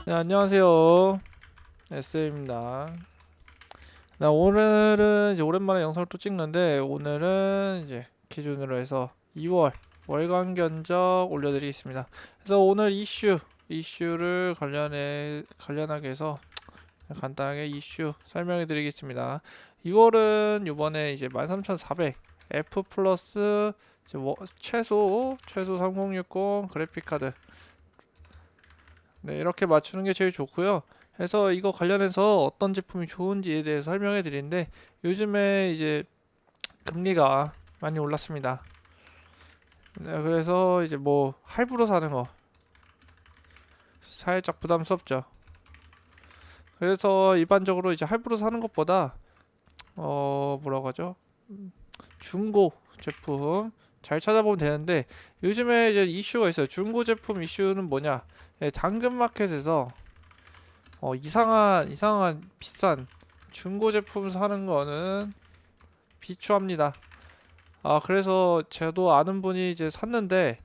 네, 안녕하세요. SM입니다. 네, 오늘은 이제 오랜만에 영상을 또 찍는데, 오늘은 이제 기준으로 해서 2월 월간 견적 올려드리겠습니다. 그래서 오늘 이슈를 관련하게 해서 간단하게 이슈 설명해 드리겠습니다. 2월은 요번에 이제 13400 F 플러스 최소 3060 그래픽카드, 네, 이렇게 맞추는 게 제일 좋고요. 그래서 이거 관련해서 어떤 제품이 좋은지에 대해서 설명해 드리는데, 요즘에 이제 금리가 많이 올랐습니다. 네, 그래서 이제 뭐 할부로 사는 거 살짝 부담스럽죠. 그래서 일반적으로 이제 할부로 사는 것보다 뭐라고 하죠? 중고 제품 잘 찾아보면 되는데, 요즘에 이제 이슈가 있어요. 중고 제품 이슈는 뭐냐? 예, 당근마켓에서 이상한 비싼 중고 제품 사는 거는 비추합니다. 그래서 저도 아는 분이 이제 샀는데,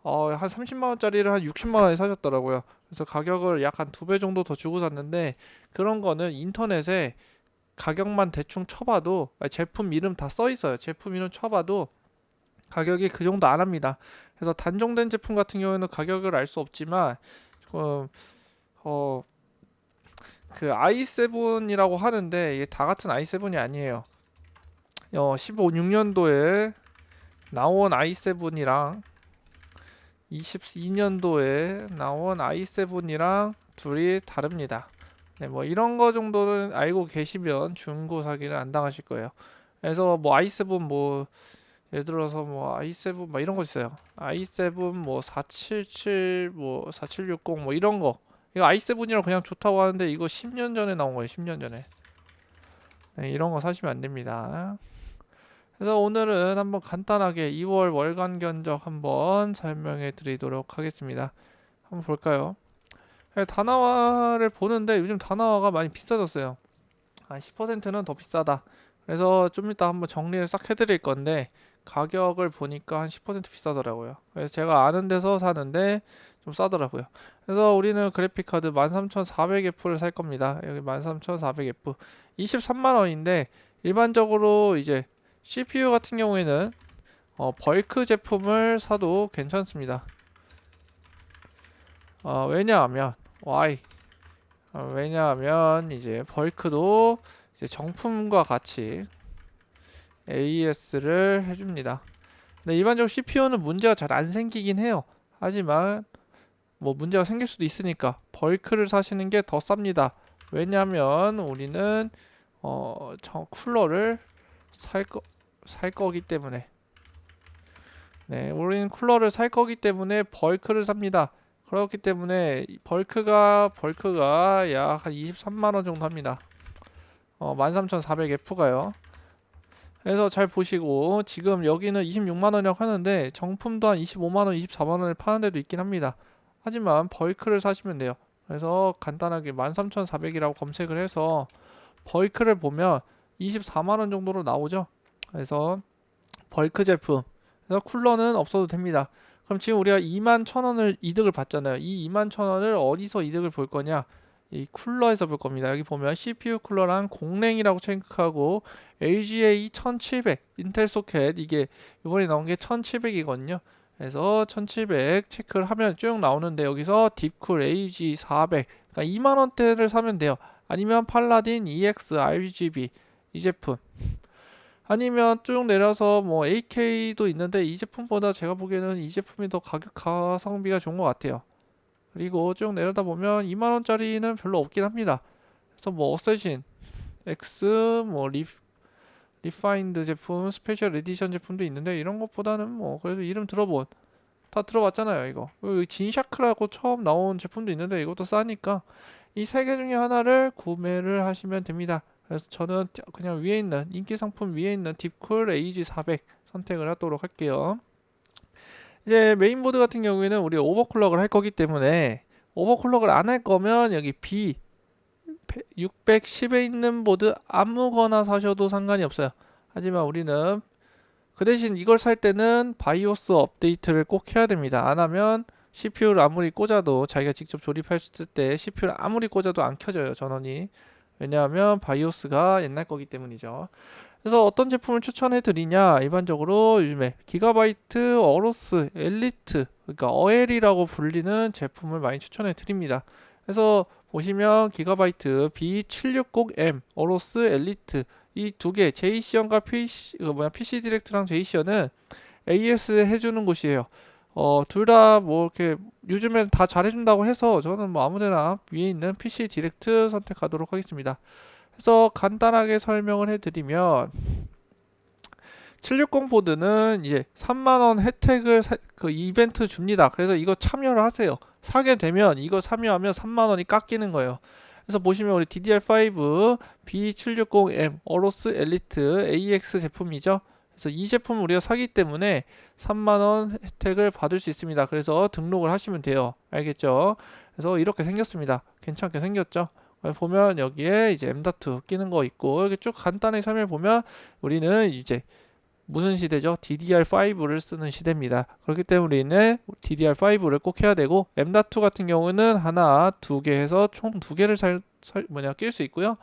한 30만 원짜리를 한 60만 원에 사셨더라고요. 그래서 가격을 약 한 두 배 정도 더 주고 샀는데, 그런 거는 인터넷에 가격만 대충 쳐봐도, 제품 이름 다 써 있어요. 제품 이름 쳐봐도 가격이 그 정도 안 합니다. 그래서 단종된 제품 같은 경우에는 가격을 알 수 없지만, 조금 어, 그 i7이라고 하는데, 이게 다 같은 i7이 아니에요. 16년도에 나온 i7이랑 22년도에 나온 i7이랑 둘이 다릅니다. 네, 뭐 이런 거 정도는 알고 계시면 중고 사기를 안 당하실 거예요. 그래서 뭐 i7 뭐 예를 들어서 뭐 i7 뭐 이런 거 있어요. i7 뭐 477 뭐 4760 뭐 이런 거. 이거 i7이랑 그냥 좋다고 하는데, 이거 10년 전에 나온 거예요. 10년 전에. 네, 이런 거 사시면 안 됩니다. 그래서 오늘은 한번 간단하게 2월 월간 견적 한번 설명해 드리도록 하겠습니다. 한번 볼까요? 네, 다나와를 보는데 요즘 다나와가 많이 비싸졌어요. 한 10%는 더 비싸다. 그래서 좀 이따 한번 정리를 싹 해드릴 건데, 가격을 보니까 한 10% 비싸더라고요. 그래서 제가 아는 데서 사는데 좀 싸더라고요. 그래서 우리는 그래픽카드 13400F를 살 겁니다. 여기 13400F 23만 원인데, 일반적으로 이제 CPU 같은 경우에는 벌크 제품을 사도 괜찮습니다. 왜냐하면 why? 왜냐하면 이제 벌크도 이제 정품과 같이 AS를 해줍니다. 근데 일반적으로 CPU는 문제가 잘 안 생기긴 해요. 하지만 뭐 문제가 생길 수도 있으니까 벌크를 사시는 게 더 쌉니다. 왜냐하면 우리는 쿨러를 살 거기 때문에. 네, 우리는 쿨러를 살 거기 때문에 벌크를 삽니다. 그렇기 때문에 벌크가 약 한 23만 원 정도 합니다. 13400F가요. 그래서 잘 보시고, 지금 여기는 26만 원이라고 하는데 정품도 한 25만 원, 24만 원에 파는 데도 있긴 합니다. 하지만 벌크를 사시면 돼요. 그래서 간단하게 13400이라고 검색을 해서 벌크를 보면 24만 원 정도로 나오죠. 그래서 벌크 제품. 그래서 쿨러는 없어도 됩니다. 그럼 지금 우리가 2만 1,000원을 이득을 봤잖아요. 이 2만 1,000원을 어디서 이득을 볼 거냐? 이 쿨러에서 볼 겁니다. 여기 보면 CPU 쿨러랑 공랭이라고 체크하고 LGA 1700 인텔 소켓, 이게 이번에 나온 게 1700이거든요. 그래서 1700 체크를 하면 쭉 나오는데, 여기서 딥쿨 AG 400, 그러니까 2만 원대를 사면 돼요. 아니면 팔라딘 EX RGB 이 제품, 아니면 쭉 내려서 뭐 AK도 있는데, 이 제품보다 제가 보기에는 이 제품이 더 가격 가성비가 좋은 것 같아요. 그리고 쭉 내려다 보면 2만원짜리는 별로 없긴 합니다. 그래서 뭐 어쌔신 X, 뭐 리파인드 제품, 스페셜 에디션 제품도 있는데, 이런 것보다는 뭐 그래도 이름 들어본, 다 들어봤잖아요 이거. 그리고 진샤크라고 처음 나온 제품도 있는데, 이것도 싸니까 이 세 개 중에 하나를 구매를 하시면 됩니다. 그래서 저는 그냥 위에 있는 인기 상품 위에 있는 딥쿨 AG400 선택을 하도록 할게요. 이제 메인보드 같은 경우에는 우리 오버클럭을 할 거기 때문에, 오버클럭을 안 할 거면 여기 B 610에 있는 보드 아무거나 사셔도 상관이 없어요. 하지만 우리는 그 대신 이걸 살 때는 바이오스 업데이트를 꼭 해야 됩니다. 안 하면 CPU를 아무리 꽂아도 자기가 직접 조립했을 때 CPU를 아무리 꽂아도 안 켜져요, 전원이. 왜냐하면 바이오스가 옛날 거기 때문이죠. 그래서 어떤 제품을 추천해 드리냐, 일반적으로 요즘에 기가바이트 어로스 엘리트, 그러니까 어엘이라고 불리는 제품을 많이 추천해 드립니다. 그래서 보시면 기가바이트 B760M 어로스 엘리트 이 두 개, 제이시언과 PC 디렉트랑 제이시언은 AS 해주는 곳이에요. 둘 다 뭐 이렇게 요즘엔 다 잘해준다고 해서 저는 뭐 아무데나 위에 있는 PC 디렉트 선택하도록 하겠습니다. 그래서 간단하게 설명을 해드리면 760 보드는 이제 3만원 혜택을 그 이벤트 줍니다. 그래서 이거 참여를 하세요. 사게 되면 이거 참여하면 3만원이 깎이는 거예요. 그래서 보시면 우리 DDR5 B760M 어로스 엘리트 AX 제품이죠. 그래서 이 제품 우리가 사기 때문에 3만원 혜택을 받을 수 있습니다. 그래서 등록을 하시면 돼요. 알겠죠? 그래서 이렇게 생겼습니다. 괜찮게 생겼죠? 보면 여기에 이제 M.2 끼는 거 있고, 이렇게 쭉 간단히 설명해 보면 우리는 이제 무슨 시대죠? DDR5를 쓰는 시대입니다. 그렇기 때문에 우리는 DDR5를 꼭 해야 되고, M.2 같은 경우는 하나, 두 개 해서 총 두 개를 낄 수 있고요.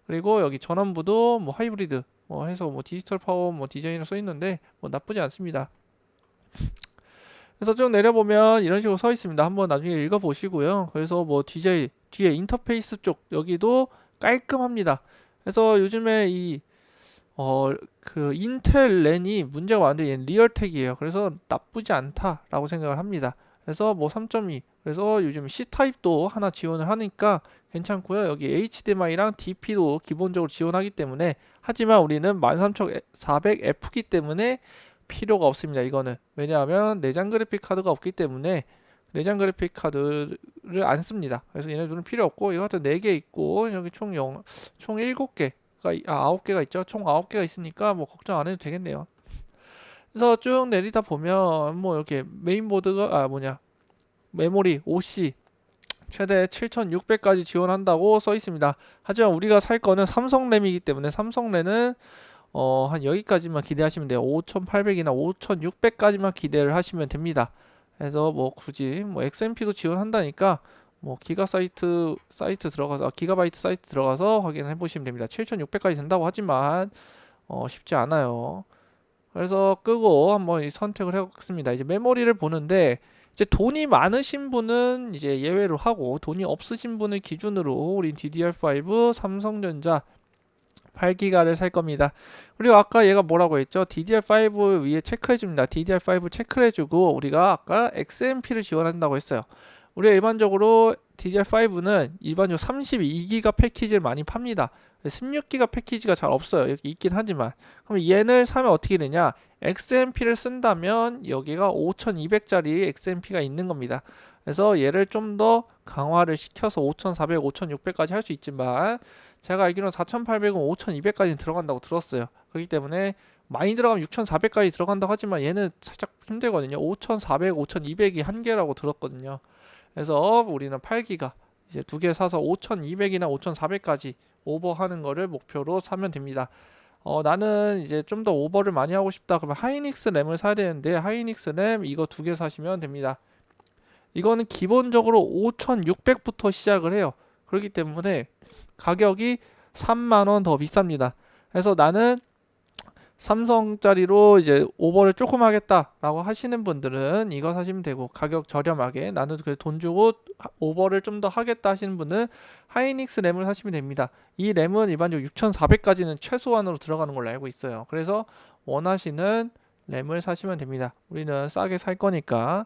그리고 여기 전원부도 뭐 하이브리드 뭐 해서 뭐 디지털 파워 뭐 디자인을 써 있는데 뭐 나쁘지 않습니다. 그래서 쭉 내려보면 이런 식으로 써 있습니다. 한번 나중에 읽어 보시고요. 그래서 뭐 뒤에 인터페이스 쪽 여기도 깔끔합니다. 그래서 요즘에 그 인텔 랜이 문제가 많은데 얘는 리얼텍이에요. 그래서 나쁘지 않다라고 생각을 합니다. 그래서 뭐 3.2 그래서 요즘 C타입도 하나 지원을 하니까 괜찮고요. 여기 HDMI랑 DP도 기본적으로 지원하기 때문에, 하지만 우리는 13400F기 때문에 필요가 없습니다. 이거는 왜냐하면 내장 그래픽 카드가 없기 때문에 내장 그래픽 카드를 안 씁니다. 그래서 얘네들은 필요 없고, 이거 같은 4개 있고 여기 총 7개 9개가 있죠. 총 9개가 있으니까 뭐 걱정 안 해도 되겠네요. 그래서 쭉 내리다 보면 뭐 이렇게 메인보드가 메모리 OC 최대 7600까지 지원한다고 써 있습니다. 하지만 우리가 살 거는 삼성 램이기 때문에 삼성 램은 한 여기까지만 기대하시면 돼요. 5800이나 5600까지만 기대를 하시면 됩니다. 그래서 뭐 굳이 뭐 XMP도 지원한다니까 뭐 기가바이트 사이트 들어가서 확인해 보시면 됩니다. 7600까지 된다고 하지만 쉽지 않아요. 그래서 끄고 한번 선택을 해보겠습니다. 이제 메모리를 보는데, 이제 돈이 많으신 분은 이제 예외로 하고, 돈이 없으신 분을 기준으로 우리 DDR5 삼성전자 8기가를 살 겁니다. 그리고 아까 얘가 뭐라고 했죠? DDR5 위에 체크해줍니다. DDR5 체크를 해주고, 우리가 아까 XMP를 지원한다고 했어요. 우리가 일반적으로 DDR5는 일반적으로 32기가 패키지를 많이 팝니다. 16기가 패키지가 잘 없어요. 여기 있긴 하지만. 그럼 얘를 사면 어떻게 되냐? XMP를 쓴다면 여기가 5200짜리 XMP가 있는 겁니다. 그래서 얘를 좀 더 강화를 시켜서 5400, 5600까지 할 수 있지만, 제가 알기로는 4800은 5200까지 들어간다고 들었어요. 그렇기 때문에 많이 들어가면 6400까지 들어간다고 하지만 얘는 살짝 힘들거든요. 5400, 5200이 한계라고 들었거든요. 그래서 우리는 8기가 이제 두 개 사서 5200이나 5400까지 오버하는 거를 목표로 사면 됩니다. 나는 이제 좀 더 오버를 많이 하고 싶다 그러면 하이닉스 램을 사야 되는데, 하이닉스 램 이거 두 개 사시면 됩니다. 이거는 기본적으로 5600부터 시작을 해요. 그렇기 때문에 가격이 3만원 더 비쌉니다. 그래서 나는 삼성짜리로 이제 오버를 조금 하겠다라고 하시는 분들은 이거 사시면 되고, 가격 저렴하게 나는 그래 돈 주고 오버를 좀 더 하겠다 하시는 분은 하이닉스 램을 사시면 됩니다. 이 램은 일반적으로 6400까지는 최소한으로 들어가는 걸로 알고 있어요. 그래서 원하시는 램을 사시면 됩니다. 우리는 싸게 살 거니까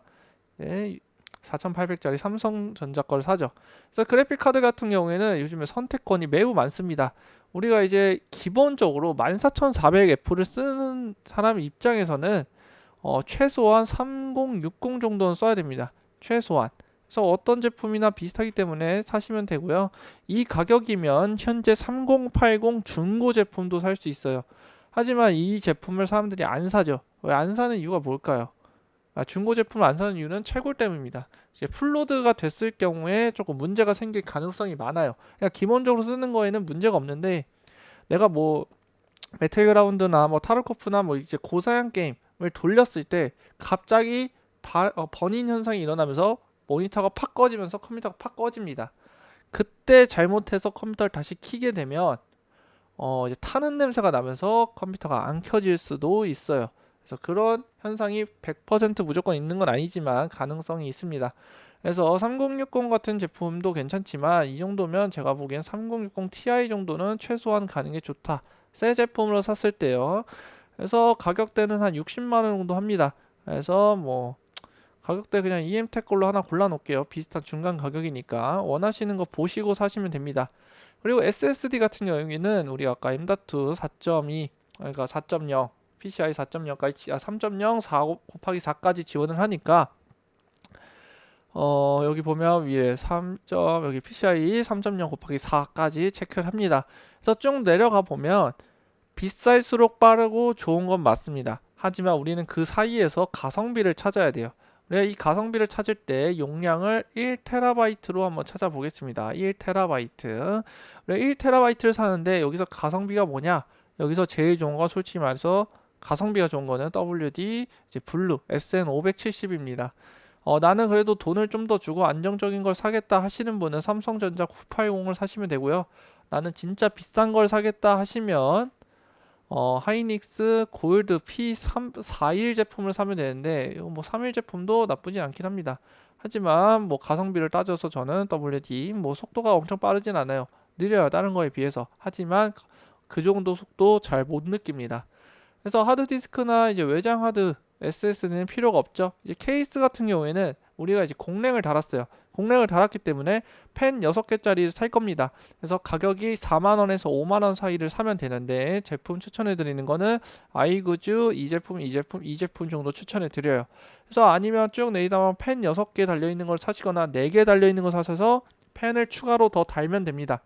4800짜리 삼성전자 걸 사죠. 그래서 그래픽 카드 같은 경우에는 요즘에 선택권이 매우 많습니다. 우리가 이제 기본적으로 14400F를 쓰는 사람 입장에서는 최소한 3060 정도는 써야 됩니다. 최소한. 그래서 어떤 제품이나 비슷하기 때문에 사시면 되고요. 이 가격이면 현재 3080 중고 제품도 살 수 있어요. 하지만 이 제품을 사람들이 안 사죠. 왜 안 사는 이유가 뭘까요? 중고 제품을 안 사는 이유는 채굴 때문입니다. 이제 풀로드가 됐을 경우에 조금 문제가 생길 가능성이 많아요. 그냥 기본적으로 쓰는 거에는 문제가 없는데, 내가 뭐 배틀그라운드나 뭐 타르코프나 뭐 이제 고사양 게임을 돌렸을 때 갑자기 버닝 현상이 일어나면서 모니터가 팍 꺼지면서 컴퓨터가 팍 꺼집니다. 그때 잘못해서 컴퓨터를 다시 켜게 되면 이제 타는 냄새가 나면서 컴퓨터가 안 켜질 수도 있어요. 그래서 그런 현상이 100% 무조건 있는 건 아니지만 가능성이 있습니다. 그래서 3060 같은 제품도 괜찮지만 이 정도면 제가 보기엔 3060 Ti 정도는 최소한 가는 게 좋다. 새 제품으로 샀을 때요. 그래서 가격대는 한 60만 원 정도 합니다. 그래서 뭐 가격대 그냥 EMTech 걸로 하나 골라 놓을게요. 비슷한 중간 가격이니까 원하시는 거 보시고 사시면 됩니다. 그리고 SSD 같은 경우에는 우리 아까 M.2 4.2 그러니까 4.0 PCI 4.0까지 3.0 4 곱하기 4까지 지원을 하니까 여기 보면 위에 3. 여기 PCI 3.0 곱하기 4까지 체크를 합니다. 그래서 쭉 내려가 보면 비쌀수록 빠르고 좋은 건 맞습니다. 하지만 우리는 그 사이에서 가성비를 찾아야 돼요. 우리가 이 가성비를 찾을 때 용량을 1TB로 한번 찾아보겠습니다. 1TB. 우리가 1TB를 사는데 여기서 가성비가 뭐냐? 여기서 제일 좋은 건 솔직히 말해서 가성비가 좋은 거는 WD 이제 블루 SN570입니다. 나는 그래도 돈을 좀 더 주고 안정적인 걸 사겠다 하시는 분은 삼성전자 980을 사시면 되고요. 나는 진짜 비싼 걸 사겠다 하시면 하이닉스 골드 P41 제품을 사면 되는데 이거 뭐 31 제품도 나쁘지 않긴 합니다. 하지만 뭐 가성비를 따져서 저는 WD 뭐 속도가 엄청 빠르진 않아요. 느려요 다른 거에 비해서. 하지만 그 정도 속도 잘 못 느낍니다. 그래서 하드디스크나 이제 외장 하드 SSD는 필요가 없죠. 이제 케이스 같은 경우에는 우리가 이제 공랭을 달았어요. 공랭을 달았기 때문에 펜 6개짜리를 살 겁니다. 그래서 가격이 4만원에서 5만원 사이를 사면 되는데 제품 추천해 드리는 거는 아이구즈 이 제품 정도 추천해 드려요. 그래서 아니면 쭉 내리다 보면 펜 6개 달려있는 걸 사시거나 4개 달려있는 걸 사셔서 펜을 추가로 더 달면 됩니다.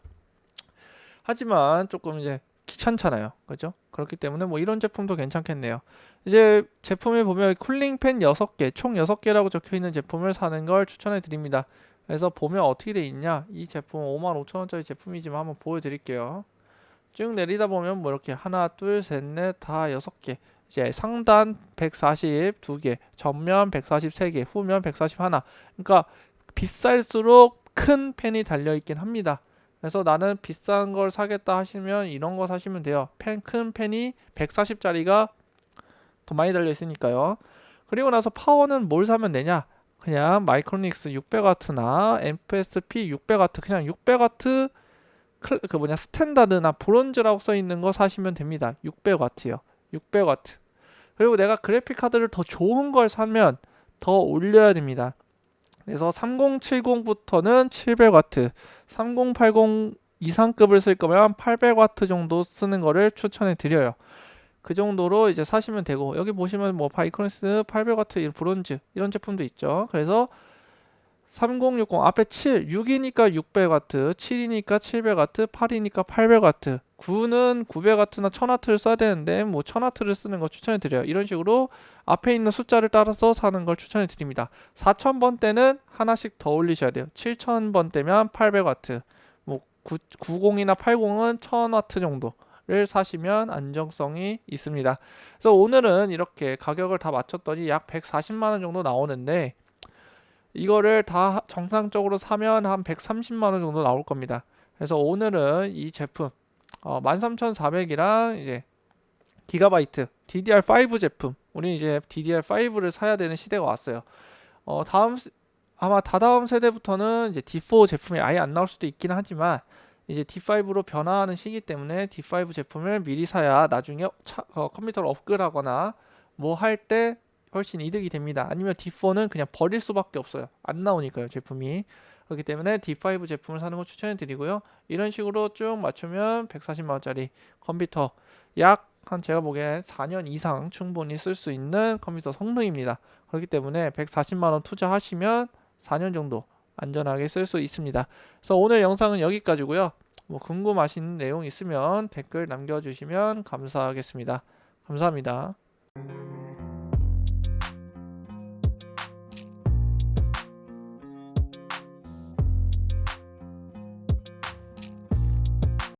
하지만 조금 이제 귀찮잖아요. 그죠? 그렇기 때문에 뭐 이런 제품도 괜찮겠네요. 이제 제품에 보면 쿨링팬 6개, 총 6개라고 적혀 있는 제품을 사는 걸 추천해 드립니다. 그래서 보면 어떻게 돼 있냐? 이 제품 55,000원짜리 제품이지만 한번 보여 드릴게요. 쭉 내리다 보면 뭐 이렇게 하나, 둘, 셋, 넷, 다 6개. 이제 상단 140 2개, 전면 143개, 후면 141. 그러니까 비쌀수록 큰 펜이 달려 있긴 합니다. 그래서 나는 비싼 걸 사겠다 하시면 이런 거 사시면 돼요. 큰 펜이 140짜리가 더 많이 달려 있으니까요. 그리고 나서 파워는 뭘 사면 되냐? 그냥 마이크로닉스 600W나 MFSP 600W 그냥 600W 스탠다드나 브론즈라고 써 있는 거 사시면 됩니다. 600W요. 600W. 그리고 내가 그래픽 카드를 더 좋은 걸 사면 더 올려야 됩니다. 그래서 3070부터는 700W, 3080 이상급을 쓸 거면 800W 정도 쓰는 거를 추천해 드려요. 그 정도로 이제 사시면 되고 여기 보시면 뭐 바이코니스 800W 브론즈 이런 제품도 있죠. 그래서 3060 앞에 6이니까 600W, 7이니까 700W, 8이니까 800W, 9는 900W나 1000W를 써야 되는데 뭐 1000W를 쓰는 거 추천해 드려요. 이런 식으로 앞에 있는 숫자를 따라서 사는 걸 추천해 드립니다. 4000번 대는 하나씩 더 올리셔야 돼요. 7000번 대면 800W, 뭐 90이나 80은 1000W 정도를 사시면 안정성이 있습니다. 그래서 오늘은 이렇게 가격을 다 맞췄더니 약 140만원 정도 나오는데 이거를 다 정상적으로 사면 한 130만원 정도 나올 겁니다. 그래서 오늘은 이 제품 13400이랑 이제 기가바이트 DDR5 제품 우리 이제 DDR5를 사야 되는 시대가 왔어요. 아마 다다음 세대부터는 이제 D4 제품이 아예 안 나올 수도 있긴 하지만 이제 D5로 변화하는 시기 때문에 D5 제품을 미리 사야 나중에 컴퓨터를 업그레이드하거나 뭐 할 때 훨씬 이득이 됩니다. 아니면 D4는 그냥 버릴 수밖에 없어요. 안 나오니까요, 제품이. 그렇기 때문에 D5 제품을 사는 거 추천해 드리고요. 이런 식으로 쭉 맞추면 140만원짜리 컴퓨터 한 제가 보기엔 4년 이상 충분히 쓸 수 있는 컴퓨터 성능입니다. 그렇기 때문에 140만원 투자하시면 4년 정도 안전하게 쓸 수 있습니다. 그래서 오늘 영상은 여기까지고요. 뭐 궁금하신 내용 있으면 댓글 남겨주시면 감사하겠습니다. 감사합니다.